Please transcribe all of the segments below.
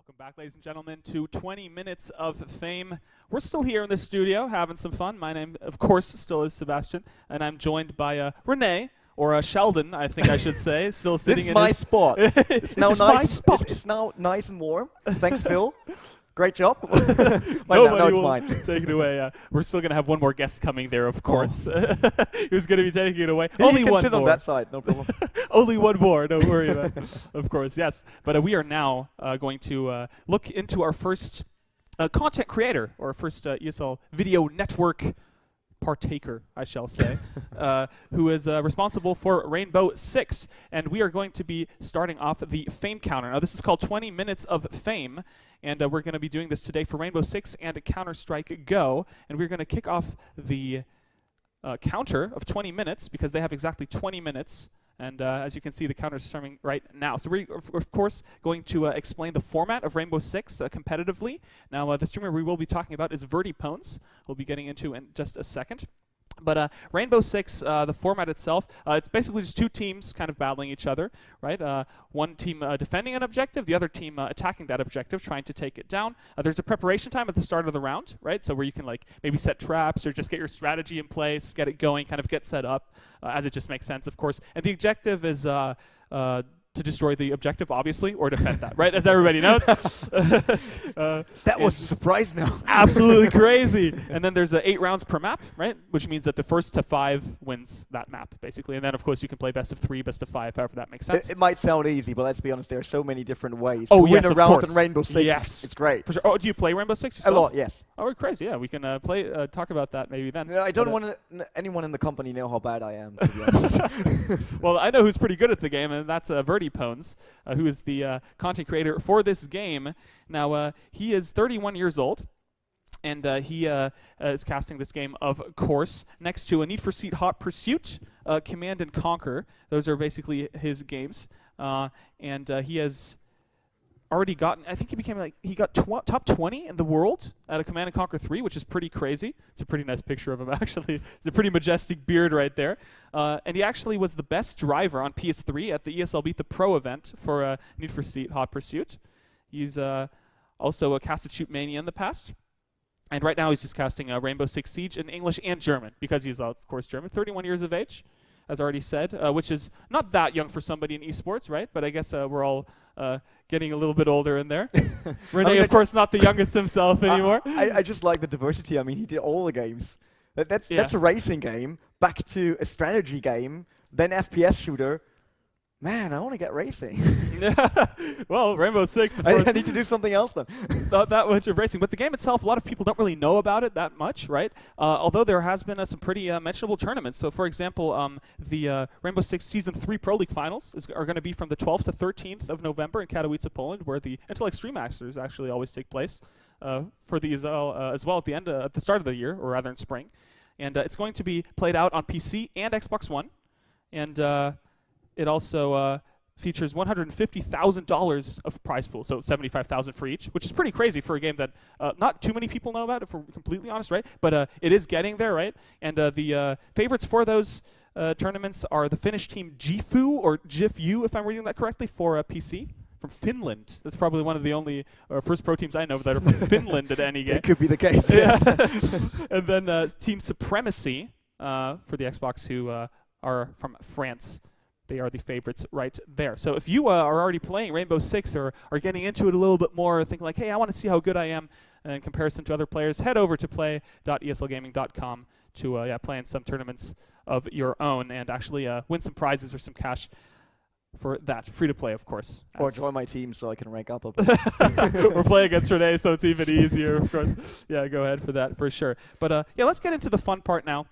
Welcome back, ladies and gentlemen, to 20 Minutes of Fame. We're still here in the studio having some fun. My name, of course, still is Sebastian, and I'm joined by Renee, or Sheldon, I think I should say, still sitting this in is my his spot. It's now is nice. my spot. It's now nice and warm. Thanks, Phil. Great job. Nobody no, it's will mine. take it away. We're still going to have one more guest coming there, of course. Who's going to be taking it away? Only one sit more. On that side, no problem. Only one more, don't worry about it. Of course, yes. But we are now going to look into our first content creator, or first ESL video network partaker, I shall say, who is responsible for Rainbow Six. And we are going to be starting off the Fame counter. Now, this is called 20 Minutes of Fame. And we're going to be doing this today for Rainbow Six and Counter-Strike Go. And we're going to kick off the counter of 20 minutes because they have exactly 20 minutes. And as you can see, the counter is starting right now. So we're, of course, going to explain the format of Rainbow Six competitively. Now, the streamer we will be talking about is Verdipwnz. We'll be getting into in just a second. But Rainbow Six, the format itself, it's basically just two teams kind of battling each other, right? One team defending an objective, the other team attacking that objective, trying to take it down. There's a preparation time at the start of the round, right? So where you can like maybe set traps or just get your strategy in place, get it going, kind of get set up as it just makes sense, of course. And the objective is to destroy the objective, obviously, or defend that, right? As everybody knows. That was a surprise now. Absolutely crazy. And then there's 8 rounds per map, right? Which means that the first to 5 wins that map, basically. And then, of course, you can play best of 3, best of 5, however that makes sense. It might sound easy, but let's be honest, there are so many different ways to win a round course. in Rainbow Six. Yes. It's great. For sure. Oh, do you play Rainbow Six yourself? A lot, yes. Oh, we're crazy. Yeah, we can talk about that maybe then. No, I don't want anyone in the company know how bad I am, to be honest. Well, I know who's pretty good at the game, and that's Verdipwnz, who is the content creator for this game. Now, he is 31 years old, and he is casting this game, of course, next to a Need for Speed Hot Pursuit, Command and Conquer. Those are basically his games, and he has already gotten, I think he got top 20 in the world at a Command & Conquer 3, which is pretty crazy. It's a pretty nice picture of him, actually. It's a pretty majestic beard right there. And he actually was the best driver on PS3 at the ESL Beat the Pro event for Need for Speed Hot Pursuit. He's also a casted Shoot Mania in the past. And right now he's just casting Rainbow Six Siege in English and German, because he's, of course, German. 31 years of age, as already said, which is not that young for somebody in esports, right? But I guess we're all getting a little bit older in there. Renee, of course, not the youngest himself anymore. I just like the diversity. I mean, he did all the games. That's a racing game, back to a strategy game, then FPS shooter. Man, I want to get racing. Well, Rainbow Six, of course. I need to do something else then. Not that much of racing. But the game itself, a lot of people don't really know about it that much, right? Although there has been some pretty mentionable tournaments. So, for example, the Rainbow Six Season 3 Pro League Finals are going to be from the 12th to 13th of November in Katowice, Poland, where the Intel Extreme Masters actually always take place for the ESL as well at the start of the year, or rather in spring. And it's going to be played out on PC and Xbox One. And it also features $150,000 of prize pool, so $75,000 for each, which is pretty crazy for a game that not too many people know about, if we're completely honest, right? But it is getting there, right? And the favorites for those tournaments are the Finnish team Gifu, or GIFU, if I'm reading that correctly, for PC. From Finland. That's probably one of the only first pro teams I know that are from Finland at any game. It could be the case, yes. And then Team Supremacy for the Xbox, who are from France. They are the favorites right there. So if you are already playing Rainbow Six, or are getting into it a little bit more, thinking like, hey, I want to see how good I am in comparison to other players, head over to play.eslgaming.com to play in some tournaments of your own and actually win some prizes or some cash for that. Free to play, of course. Or join my team so I can rank up a bit. We're playing against Renee, so it's even easier, of course. Yeah, go ahead for that, for sure. But yeah, let's get into the fun part now,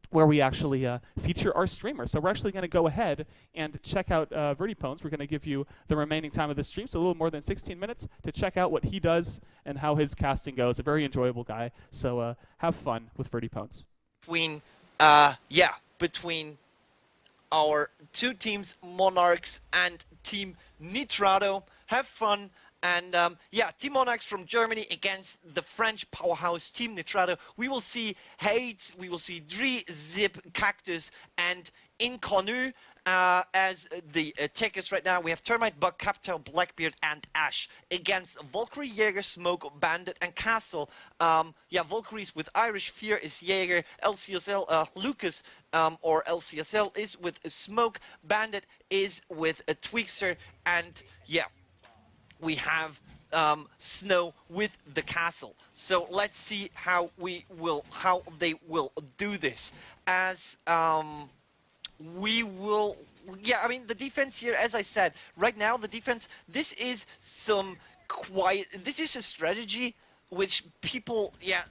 where we actually feature our streamer. So we're actually going to go ahead and check out Verdipwnz. We're going to give you the remaining time of the stream, so a little more than 16 minutes, to check out what he does and how his casting goes. A very enjoyable guy. So have fun with Verdipwnz. Between our two teams, Monarchs and Team Nitrado. Have fun. And Team Monarchs from Germany against the French powerhouse Team Nitrado. We will see Hades, we will see Dri, Zip, Cactus, and Inconnu. as the takers right now. We have Termite, Bug, Capital, Blackbeard, and Ash against Valkyrie, Jaeger, Smoke, Bandit, and Castle. Yeah, Valkyries with Irish, Fear is Jaeger, LCSL, Lucas, or LCSL is with Smoke, Bandit is with a Tweakster, and yeah, we have Snow with the Castle. So let's see how they will do this. As we will, yeah, I mean the defense here, as I said, right now the defense. This is this is a strategy which people, yeah,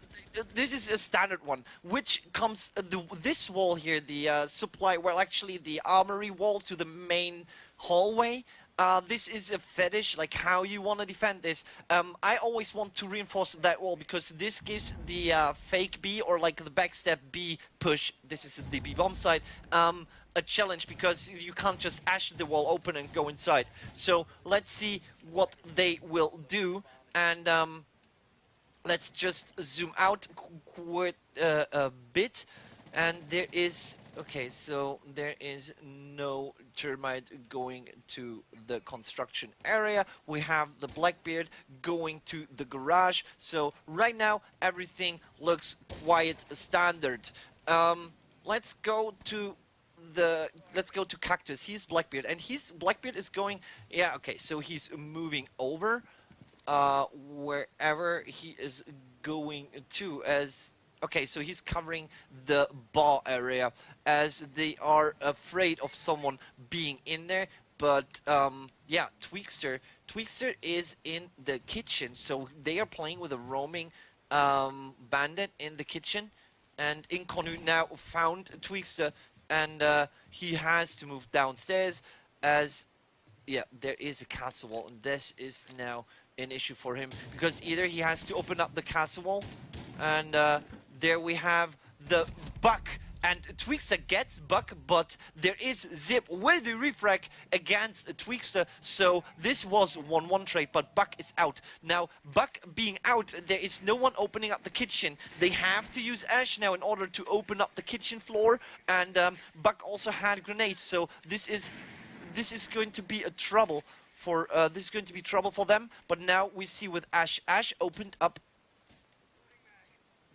this is a standard one, which comes this wall here, the supply, well, actually the armory wall to the main hallway. This is a fetish, like how you want to defend this. I always want to reinforce that wall because this gives the fake B or like the backstep B push. This is the B bomb side. A challenge because you can't just ash the wall open and go inside. So let's see what they will do, and let's just zoom out quite a bit. And there is, okay, so there is no Termite going to the construction area. We have the Blackbeard going to the garage. So right now everything looks quite standard. Let's go to Cactus. He's Blackbeard, and Blackbeard is going, yeah, okay, so he's moving over wherever he is going to, as okay, so he's covering the bar area as they are afraid of someone being in there. But yeah, Tweakster is in the kitchen, so they are playing with a roaming bandit in the kitchen, and Inconu now found Tweakster, and he has to move downstairs as, yeah, there is a castle wall, and this is now an issue for him because either he has to open up the castle wall, and there we have the Buck, and Tweakster gets Buck, but there is Zip with the refrag against Tweakster, so this was 1-1 trade, but Buck is out. Now, Buck being out, there is no one opening up the kitchen. They have to use Ash now in order to open up the kitchen floor, and Buck also had grenades, so this is going to be a trouble for them. But now we see with Ash opened up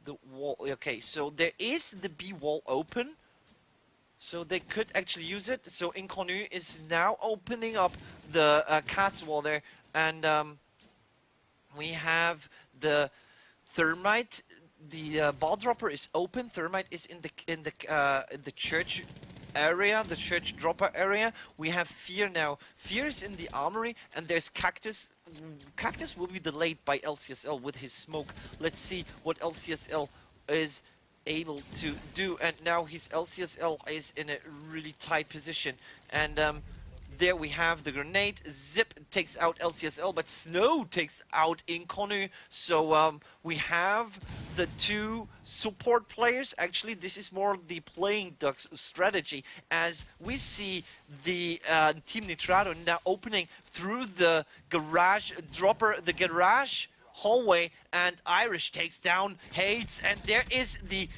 the wall. Okay, so there is the B wall open, so they could actually use it. So Inconu is now opening up the castle wall there, and we have the Thermite. The ball dropper is open. Thermite is in the church area, the church dropper area. We have Fear now. Fear is in the armory, and there's Cactus. Cactus will be delayed by LCSL with his smoke. Let's see what LCSL is able to do. And now his LCSL is in a really tight position. And there we have the grenade. Zip takes out LCSL, but Snow takes out Inconu. So we have the two support players. Actually, this is more the playing Ducks strategy, as we see the Team Nitrado now opening through the garage dropper, the garage hallway, and Irish takes down Hades, and there is the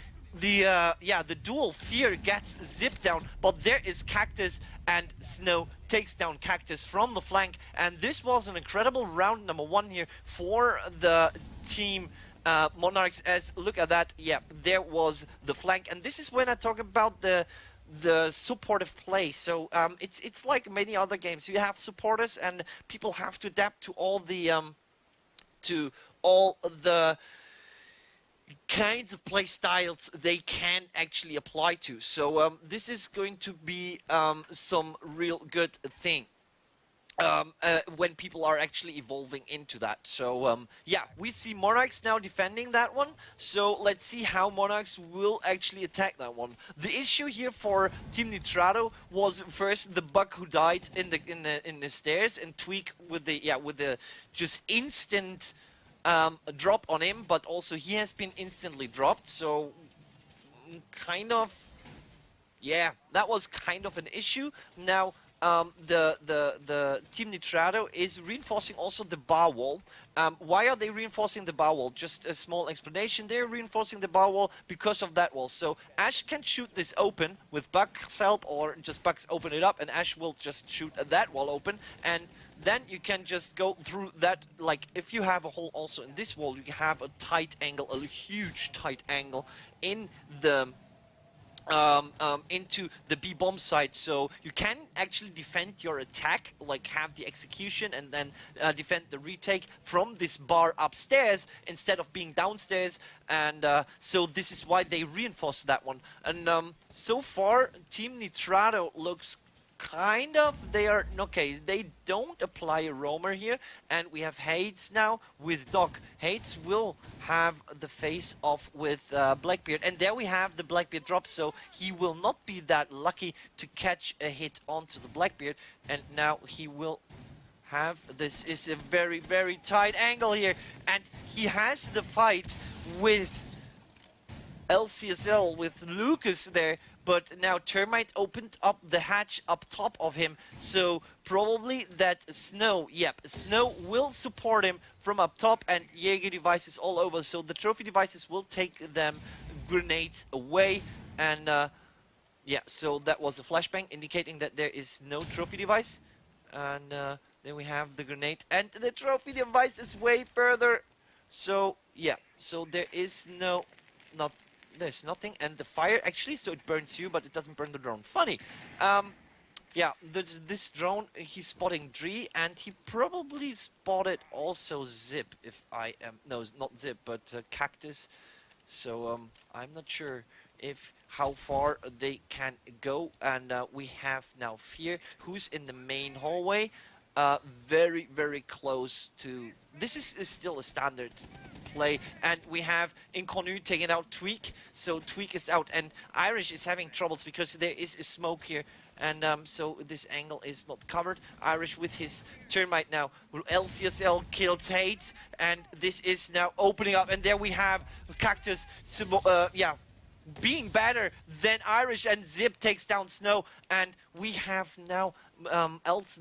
dual. Fear gets Zip down, but there is Cactus, and Snow takes down Cactus from the flank. And this was an incredible round number 1 here for the team Monarchs. As look at that, yeah, there was the flank, and this is when I talk about the supportive play. So it's like many other games. You have supporters, and people have to adapt to all the kinds of play styles they can actually apply to. So this is going to be some real good thing when people are actually evolving into that. So yeah, we see Monarchs now defending that one. So let's see how Monarchs will actually attack that one. The issue here for Team Nitrado was first the Buck who died in the stairs, and Tweak with the just instant drop on him, but also he has been instantly dropped, so kind of, yeah, that was kind of an issue. Now the Team Nitrado is reinforcing also the bar wall. Why are they reinforcing the bar wall? Just a small explanation. They're reinforcing the bar wall because of that wall. So Ash can shoot this open with Buck's help, or just Buck's open it up, and Ash will just shoot that wall open, and then you can just go through that. Like, if you have a hole also in this wall, you have a tight angle, a huge tight angle in the into the B bomb site, so you can actually defend your attack, like have the execution and then defend the retake from this bar upstairs instead of being downstairs. And so this is why they reinforce that one. And so far Team Nitrado looks kind of, they are okay. They don't apply a roamer here, and we have Hades now with Doc. Hades will have the face off with Blackbeard, and there we have the Blackbeard drop, so he will not be that lucky to catch a hit onto the Blackbeard. And now he will have, this is a very, very tight angle here, and he has the fight with LCSL, with Lucas there. But now Termite opened up the hatch up top of him, so probably that Snow, yep, Snow will support him from up top, and Jaeger devices all over, so the trophy devices will take them grenades away. And yeah, so that was a flashbang indicating that there is no trophy device. And then we have the grenade, and the trophy device is way further. So yeah, so there is there's nothing, and the fire actually, so it burns you, but it doesn't burn the drone. Funny. Yeah, this drone, he's spotting Dree, and he probably spotted also Zip, if I am, no, not Zip, but Cactus. So I'm not sure if how far they can go. And we have now Fear, who's in the main hallway, very, very close to, this is still a standard play, and we have Inconnu taking out Tweak, so Tweak is out, and Irish is having troubles because there is a smoke here, and so this angle is not covered. Irish with his Termite now, LCSL kills Hades, and this is now opening up, and there we have Cactus, yeah, being better than Irish, and Zip takes down Snow, and we have now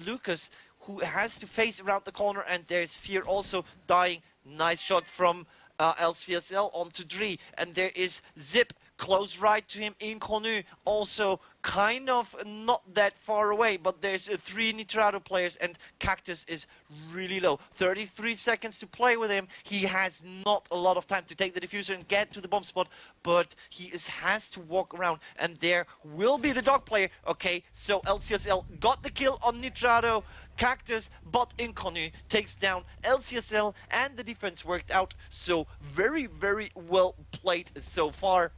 Lucas, who has to face around the corner, and there's Fear also dying. Nice shot from LCSL onto Dree, and there is Zip close right to him. Inconnu also kind of not that far away, but there's 3 Nitrado players, and Cactus is really low. 33 seconds to play with him. He has not a lot of time to take the diffuser and get to the bomb spot, but he has to walk around, and there will be the dog player. Okay, so LCSL got the kill on Nitrado. Cactus, but Inconnu takes down LCSL, and the defense worked out. So very, very well played so far.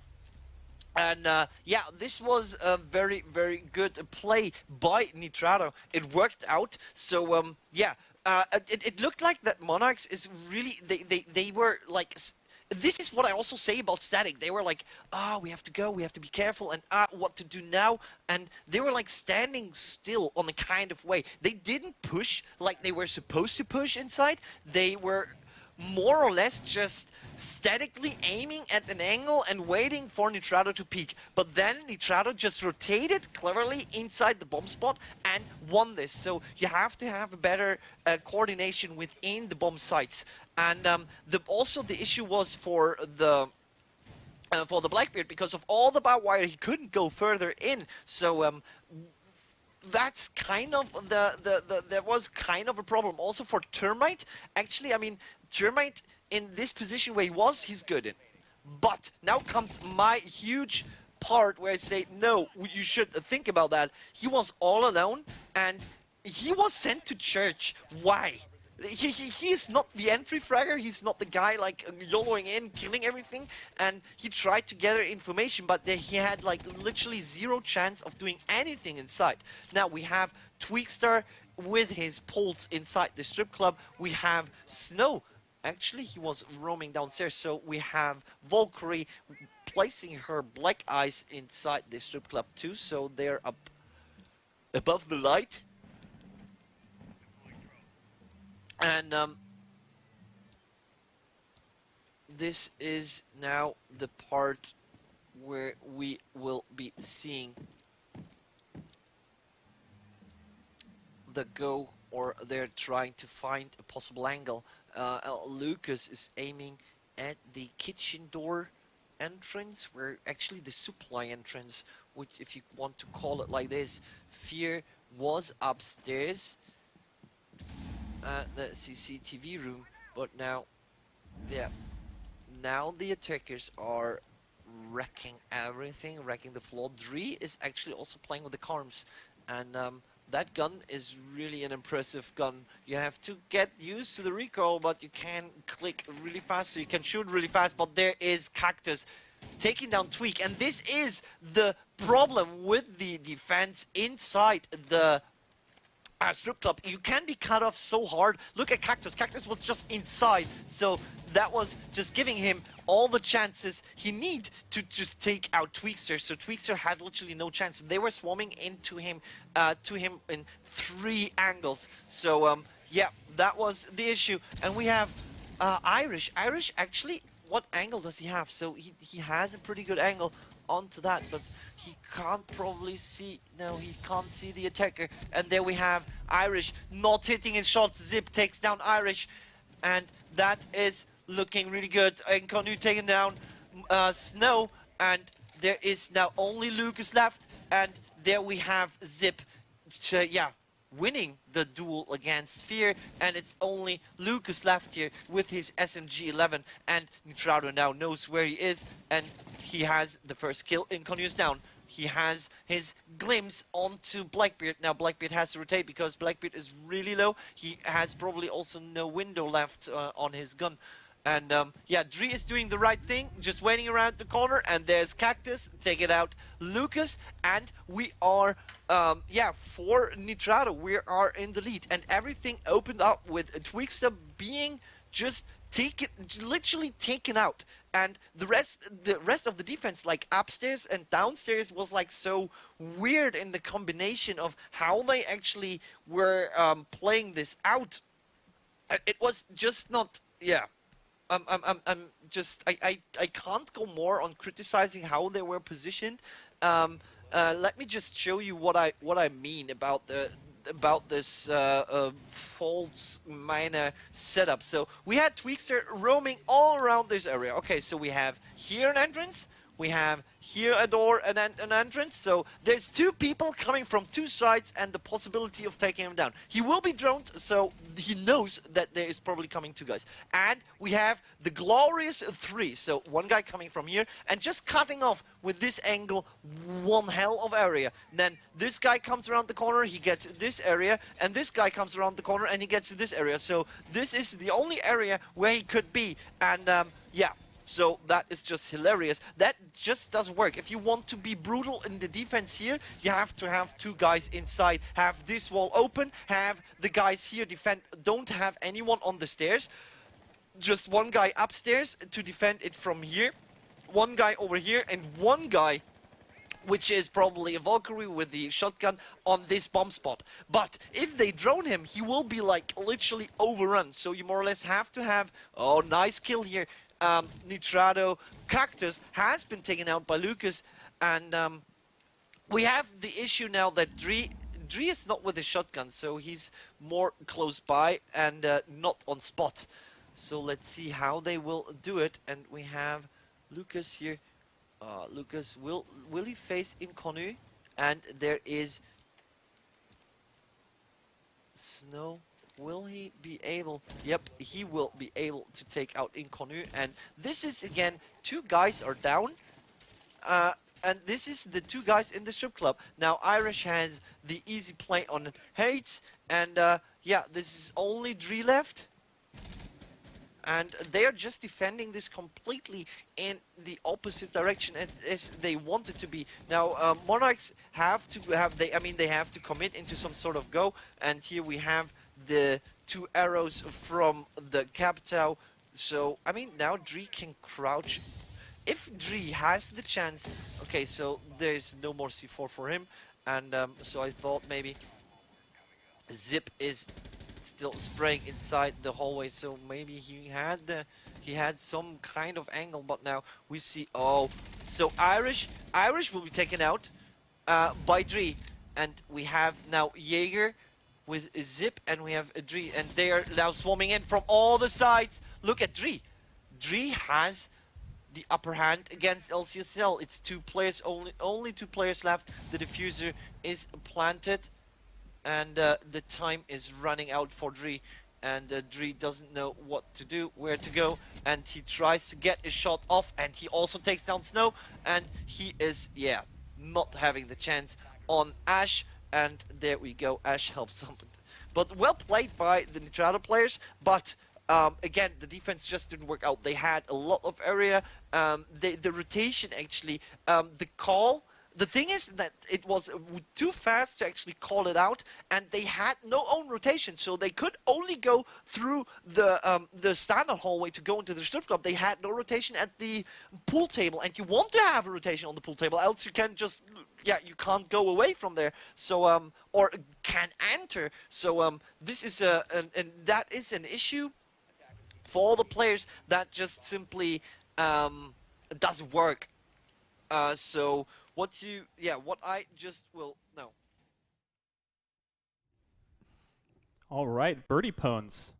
And yeah, this was a very, very good play by Nitrado. It worked out. So yeah, it looked like that Monarchs is really, they were like, this is what I also say about Static. They were like, we have to go, we have to be careful, and what to do now? And they were like standing still on a kind of way. They didn't push like they were supposed to push inside. They were more or less just statically aiming at an angle and waiting for Nitrado to peek. But then Nitrado just rotated cleverly inside the bomb spot and won this. So you have to have a better coordination within the bomb sites. And also the issue was for the Blackbeard, because of all the barbed wire, he couldn't go further in. So that's kind of there was kind of a problem also for Termite. Actually, I mean, Termite in this position where he was, he's good in. But now comes my huge part where I say, no, you should think about that. He was all alone, and he was sent to church. Why? He's not the entry fragger, he's not the guy like YOLOing in, killing everything, and he tried to gather information, but he had like literally 0 chance of doing anything inside. Now we have Tweakstar with his pulse inside the strip club. We have Snow, actually he was roaming downstairs, so we have Valkyrie placing her black eyes inside the strip club too, so they're up above the light. And this is now the part where we will be seeing the go, or they're trying to find a possible angle. Lucas is aiming at the kitchen door entrance, where actually the supply entrance, which if you want to call it like this, Fear was upstairs at the CCTV room, but now, yeah, now the attackers are wrecking everything, wrecking the floor. Dre is actually also playing with the Carms, and that gun is really an impressive gun. You have to get used to the recoil, but you can click really fast, so you can shoot really fast. But there is Cactus taking down Tweak, and this is the problem with the defense inside the strip club. You can be cut off so hard. Look at Cactus. Cactus was just inside, so that was just giving him all the chances he need to just take out Tweakster. So Tweakster had literally no chance. They were swarming into him, in 3 angles. So yeah, that was the issue. And we have Irish. Irish actually, what angle does he have? So he has a pretty good angle onto that, but he can't probably see. No, he can't see the attacker. And there we have Irish not hitting his shots. Zip takes down Irish, and that is looking really good. And Konu taking down Snow, and there is now only Lucas left, and there we have Zip, yeah, winning the duel against Fear, and it's only Lucas left here with his SMG-11, and Nitrado now knows where he is, and he has the first kill. In Konu is down. He has his glimpse onto Blackbeard. Now Blackbeard has to rotate because Blackbeard is really low. He has probably also no window left on his gun. And yeah, Dre is doing the right thing, just waiting around the corner, and there's Cactus taking out Lucas, and we are, yeah, for Nitrado, we are in the lead, and everything opened up with Tweakster being just literally taken out, and the rest of the defense, like upstairs and downstairs, was like so weird in the combination of how they actually were playing this out. It was just not, yeah. I'm just, I can't go more on criticizing how they were positioned. Let me just show you what I mean about this false minor setup. So we had Tweakster roaming all around this area. Okay, so we have here an entrance, we have here a door and an entrance. So there's 2 people coming from 2 sides and the possibility of taking him down. He will be droned, so he knows that there is probably coming 2 guys. And we have the glorious 3. So 1 guy coming from here and just cutting off with this angle 1 hell of area. Then this guy comes around the corner, he gets this area, and this guy comes around the corner and he gets this area. So this is the only area where he could be. And yeah. So that is just hilarious. That just doesn't work. If you want to be brutal in the defense here, you have to have 2 guys inside, have this wall open, have the guys here defend, don't have anyone on the stairs, just 1 guy upstairs to defend it from here, 1 guy over here, and 1 guy, which is probably a Valkyrie with the shotgun, on this bomb spot. But if they drone him, he will be like literally overrun. So you more or less have to have, oh, nice kill here. Nitrado. Cactus has been taken out by Lucas, and we have the issue now that Dre is not with a shotgun, so he's more close by and not on spot. So let's see how they will do it. And we have Lucas here. Lucas, will he face Inconu? And there is Snow. Will he be able? Yep, he will be able to take out Inconu. And this is, again, 2 guys are down. And this is the 2 guys in the strip club. Now, Irish has the easy play on Hates. And, yeah, this is only Dre left. And they are just defending this completely in the opposite direction as they want it to be. Now, Monarchs have to commit into some sort of go. And here we have the 2 arrows from the Capitao. So, I mean, now Dre can crouch. If Dre has the chance, okay, so there's no more C4 for him. And so I thought maybe Zip is still spraying inside the hallway, so maybe he had some kind of angle. But now we see, oh, so Irish will be taken out by Dre. And we have now Jaeger with Zip, and we have Dree, and they are now swarming in from all the sides. Look at Dree. Dree has the upper hand against LCSL. It's 2 players, only 2 players left. The diffuser is planted, and the time is running out for Dree. And Dree doesn't know what to do, where to go, and he tries to get a shot off, and he also takes down Snow, and he is, yeah, not having the chance on Ash, and there we go, Ash helps him. But well played by the Nitrado players, but again, the defense just didn't work out. They had a lot of area, the rotation actually, the call. The thing is that it was too fast to actually call it out, and they had no own rotation, so they could only go through the standard hallway to go into the strip club. They had no rotation at the pool table, and you want to have a rotation on the pool table, else you can just, yeah, you can't go away from there. So or can enter. So this is and that is an issue for all the players that just simply doesn't work. So what I just will know. All right, Verdipwnz.